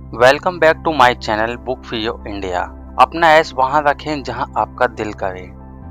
Welcome back to my channel book फीयो India. अपना ऐश वहां रखें जहां आपका दिल करे।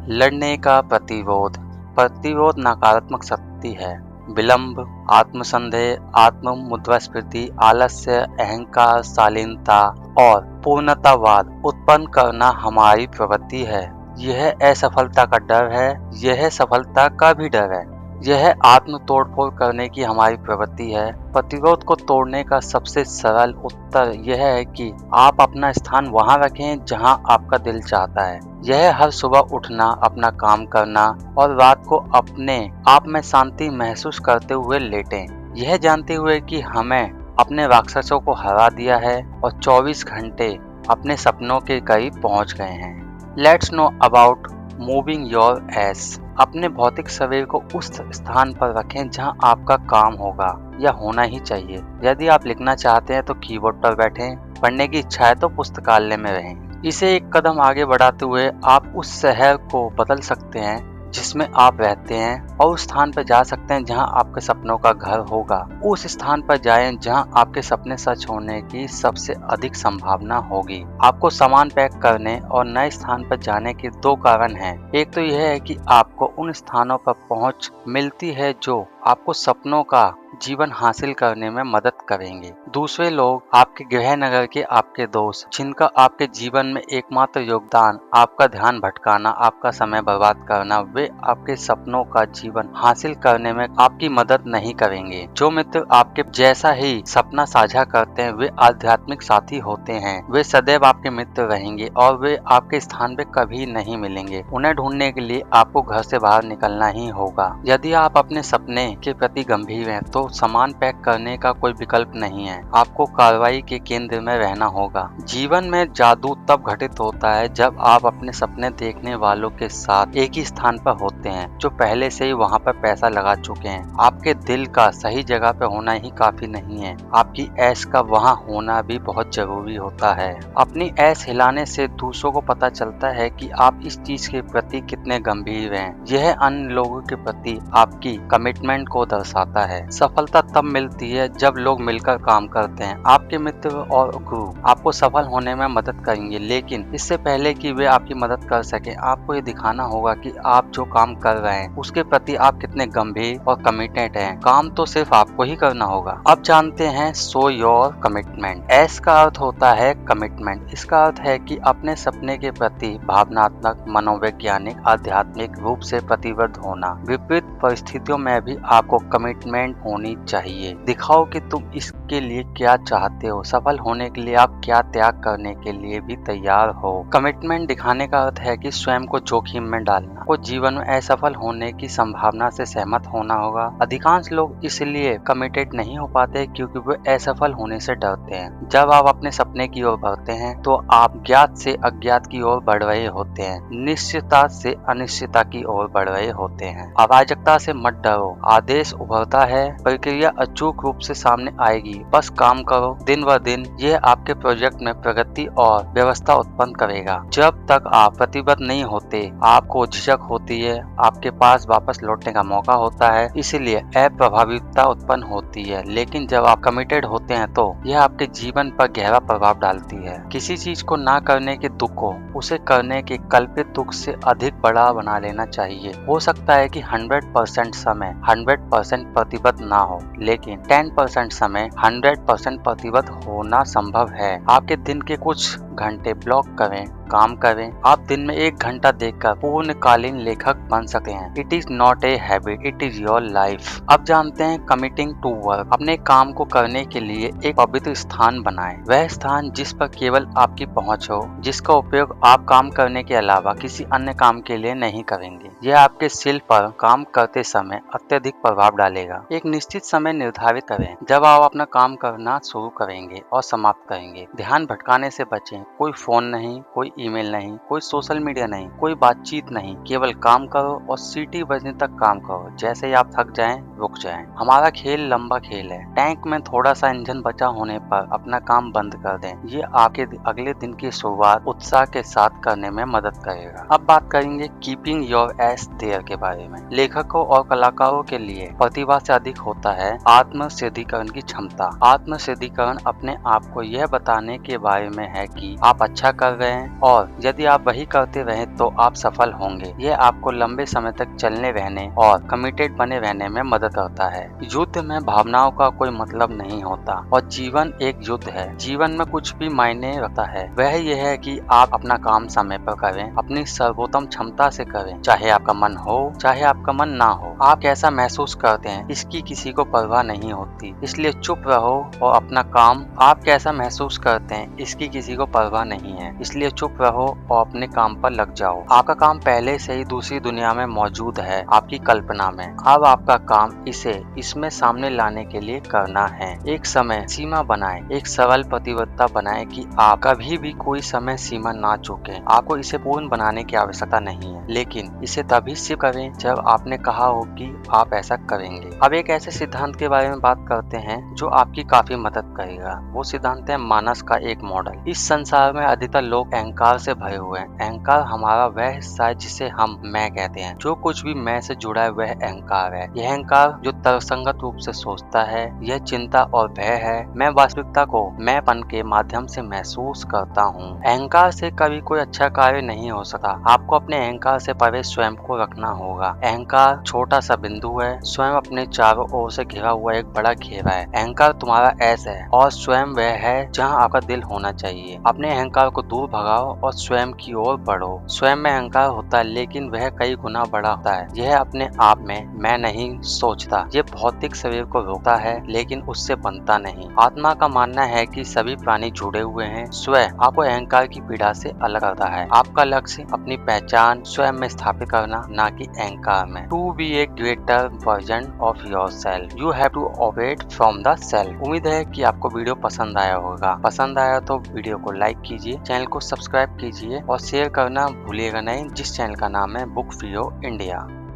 लड़ने का प्रतिरोध। प्रतिरोध नकारात्मक शक्ति है। विलंब, आत्मसंदेह, आत्म मुद्रास्फीति, आलस्य, अहंकार, शालीनता और पूर्णतावाद उत्पन्न करना हमारी प्रवृत्ति है। यह असफलता का डर है, यह सफलता का भी डर है। यह आत्म तोड़फोड़ करने की हमारी प्रवृत्ति है। प्रतिरोध को तोड़ने का सबसे सरल उत्तर यह है कि आप अपना स्थान वहां रखें जहां आपका दिल चाहता है। यह हर सुबह उठना, अपना काम करना और रात को अपने आप में शांति महसूस करते हुए लेटें, यह जानते हुए कि हमें अपने राक्षसों को हरा दिया है और 24 घंटे अपने सपनों के करीब पहुंच गए हैं। Let's know about moving your S. अपने भौतिक शरीर को उस स्थान पर रखें जहां आपका काम होगा या होना ही चाहिए। यदि आप लिखना चाहते हैं तो कीबोर्ड पर बैठें, पढ़ने की इच्छा है तो पुस्तकालय में रहें। इसे एक कदम आगे बढ़ाते हुए आप उस शहर को बदल सकते हैं जिसमें आप रहते हैं और उस स्थान पर जा सकते हैं जहां आपके सपनों का घर होगा। उस स्थान पर जाएं जहां आपके सपने सच होने की सबसे अधिक संभावना होगी। आपको सामान पैक करने और नए स्थान पर जाने के दो कारण हैं। एक तो यह है कि आपको उन स्थानों पर पहुंच मिलती है जो आपको सपनों का जीवन हासिल करने में मदद करेंगे। दूसरे लोग आपके गृह नगर के आपके दोस्त, जिनका आपके जीवन में एकमात्र योगदान आपका ध्यान भटकाना, आपका समय बर्बाद करना, वे आपके सपनों का जीवन हासिल करने में आपकी मदद नहीं करेंगे। जो मित्र आपके जैसा ही सपना साझा करते हैं वे आध्यात्मिक साथी होते हैं। वे सदैव आपके मित्र रहेंगे और वे आपके स्थान पे कभी नहीं मिलेंगे। उन्हें ढूंढने के लिए आपको घर से बाहर निकलना ही होगा। यदि आप अपने सपने के प्रति गंभीर हैं तो सामान पैक करने का कोई विकल्प नहीं है। आपको कार्रवाई के केंद्र में रहना होगा। जीवन में जादू तब घटित होता है जब आप अपने सपने देखने वालों के साथ एक ही स्थान पर होते हैं जो पहले से ही वहां पर पैसा लगा चुके हैं। आपके दिल का सही जगह पर होना ही काफी नहीं है, आपकी ऐश का वहां होना भी बहुत जरूरी होता है। अपनी ऐश हिलाने से दूसरों को पता चलता है कि आप इस चीज के प्रति कितने गंभीर हैं। यह अन्य लोगों के प्रति आपकी कमिटमेंट को दर्शाता है। सफलता तब मिलती है जब लोग मिलकर काम करते हैं। आपके मित्र और गुरु आपको सफल होने में मदद करेंगे, लेकिन इससे पहले कि वे आपकी मदद कर सकें आपको ये दिखाना होगा कि आप जो काम कर रहे हैं उसके प्रति आप कितने गंभीर और कमिटेड हैं। काम तो सिर्फ आपको ही करना होगा। अब जानते हैं शो योर कमिटमेंट। एस का अर्थ होता है कमिटमेंट। इसका अर्थ है कि अपने सपने के प्रति भावनात्मक, मनोवैज्ञानिक, आध्यात्मिक रूप से प्रतिबद्ध होना। विपरीत परिस्थितियों में भी आपको कमिटमेंट होनी चाहिए। दिखाओ कि तुम इसके लिए क्या चाहते हो। सफल होने के लिए आप क्या त्याग करने के लिए भी तैयार हो। कमिटमेंट दिखाने का अर्थ है कि स्वयं को जोखिम में डालना। को जीवन में असफल होने की संभावना से सहमत होना होगा। अधिकांश लोग इसलिए कमिटेड नहीं हो पाते क्योंकि वे असफल होने से डरते हैं। जब आप अपने सपने की ओर बढ़ते हैं तो आप ज्ञात से अज्ञात की ओर बढ़ रहे होते हैं, निश्चितता से अनिश्चितता की ओर बढ़ रहे होते हैं। अराजकता से मत डरो, आदेश उभरता है, प्रक्रिया अचूक रूप से सामने आएगी। बस काम करो। दिन ब दिन यह आपके प्रोजेक्ट में प्रगति और व्यवस्था उत्पन्न करेगा। जब तक आप प्रतिबद्ध नहीं होते आपको झिझक होती है, आपके पास वापस लौटने का मौका होता है, इसलिए अप्रभावितता उत्पन्न होती है। लेकिन जब आप कमिटेड होते हैं तो यह आपके जीवन पर गहरा प्रभाव डालती है। किसी चीज को ना करने के दुख को उसे करने के कल्पित दुख से अधिक बड़ा बना लेना चाहिए। हो सकता है कि 100% समय 100% प्रतिबद्ध ना हो, लेकिन 10% समय 100% प्रतिबद्ध होना संभव है। आपके दिन के कुछ घंटे ब्लॉक करें, काम करें। आप दिन में 1 घंटा देखकर पूर्णकालीन लेखक बन सकते हैं। It is not a habit, it is your life. अब जानते हैं कमिटिंग टू वर्क। अपने काम को करने के लिए एक पवित्र स्थान बनाएं। वह स्थान जिस पर केवल आपकी पहुंच हो, जिसका उपयोग आप काम करने के अलावा किसी अन्य काम के लिए नहीं करेंगे। यह आपके शिल्प पर काम करते समय अत्यधिक प्रभाव डालेगा। एक निश्चित समय निर्धारित करें जब आप अपना काम करना शुरू करेंगे और समाप्त करेंगे। ध्यान भटकाने से बचें। कोई फोन नहीं, कोई ईमेल नहीं, कोई सोशल मीडिया नहीं, कोई बातचीत नहीं, केवल काम करो और सीटी बजने तक काम करो। जैसे ही आप थक जाएं, रुक जाएं। हमारा खेल लंबा खेल है। टैंक में थोड़ा सा इंजन बचा होने पर अपना काम बंद कर दें। ये आपके अगले दिन की शुरुआत उत्साह के साथ करने में मदद करेगा। अब बात करेंगे कीपिंग योर एस देयर के बारे में। लेखकों और कलाकारों के लिए प्रतिभा से अधिक होता है आत्म सिद्धिकरण की क्षमता। आत्म सिद्धिकरण अपने आप को यह बताने के बारे में है कि आप अच्छा कर रहे हैं और यदि आप वही करते रहे तो आप सफल होंगे। यह आपको लंबे समय तक चलने रहने और कमिटेड बने रहने में मदद करता है। युद्ध में भावनाओं का कोई मतलब नहीं होता और जीवन एक युद्ध है। जीवन में कुछ भी मायने रखता है वह यह है कि आप अपना काम समय पर करें, अपनी सर्वोत्तम क्षमता से करें, चाहे आपका मन हो चाहे आपका मन ना हो। आप कैसा महसूस करते हैं इसकी किसी को परवाह नहीं होती, इसलिए चुप रहो और अपना काम। आप कैसा महसूस करते हैं इसकी किसी को परवाह नहीं है, इसलिए चुप रहो और अपने काम पर लग जाओ। आपका काम पहले से ही दूसरी दुनिया में मौजूद है, आपकी कल्पना में। अब आपका काम इसे इसमें सामने लाने के लिए करना है। एक समय सीमा बनाएं, एक सरल प्रतिबद्धता बनाएं कि आप कभी भी कोई समय सीमा ना चूकें। आपको इसे पूर्ण बनाने की आवश्यकता नहीं है, लेकिन इसे तभी सिर्फ करें जब आपने कहा हो कि आप ऐसा करेंगे। अब एक ऐसे सिद्धांत के बारे में बात करते हैं जो आपकी काफी मदद करेगा। वो सिद्धांत है मानस का एक मॉडल। इस संसार में अधिकतर लोग अहंकार से भरे हुए हैं। अहंकार हमारा वह हिस्सा है जिसे हम मैं कहते हैं। जो कुछ भी मैं से जुड़ा है वह अहंकार है। यह अहंकार जो तर्कसंगत रूप से सोचता है, यह चिंता और भय है। मैं वास्तविकता को मैंपन के माध्यम से महसूस करता हूँ। अहंकार से कभी कोई अच्छा कार्य नहीं हो सकता। आपको अपने अहंकार से परे स्वयं को रखना होगा। अहंकार छोटा सा बिंदु है, स्वयं अपने चारों ओर से घिरा हुआ एक बड़ा घेरा है। अहंकार तुम्हारा ऐस है और स्वयं वह है जहाँ आपका दिल होना चाहिए। अपने अहंकार को दूर भगाओ और स्वयं की ओर बढ़ो। स्वयं में अहंकार होता है लेकिन वह कई गुना बड़ा होता है। यह अपने आप में मैं नहीं सोचता। ये भौतिक शरीर को रोकता है लेकिन उससे बनता नहीं। आत्मा का मानना है कि सभी प्राणी जुड़े हुए हैं। स्वयं आपको अहंकार की पीड़ा से अलग करता है। आपका लक्ष्य अपनी पहचान स्वयं में स्थापित करना, ना कि अहंकार में। To be a greater version of yourself you have to operate from the self. उम्मीद है कि आपको वीडियो पसंद आया होगा। पसंद आया तो वीडियो को लाइक कीजिए, चैनल को सब्सक्राइब कीजिए और शेयर करना भूलिएगा नहीं, जिस चैनल का नाम है बुक फियो इंडिया।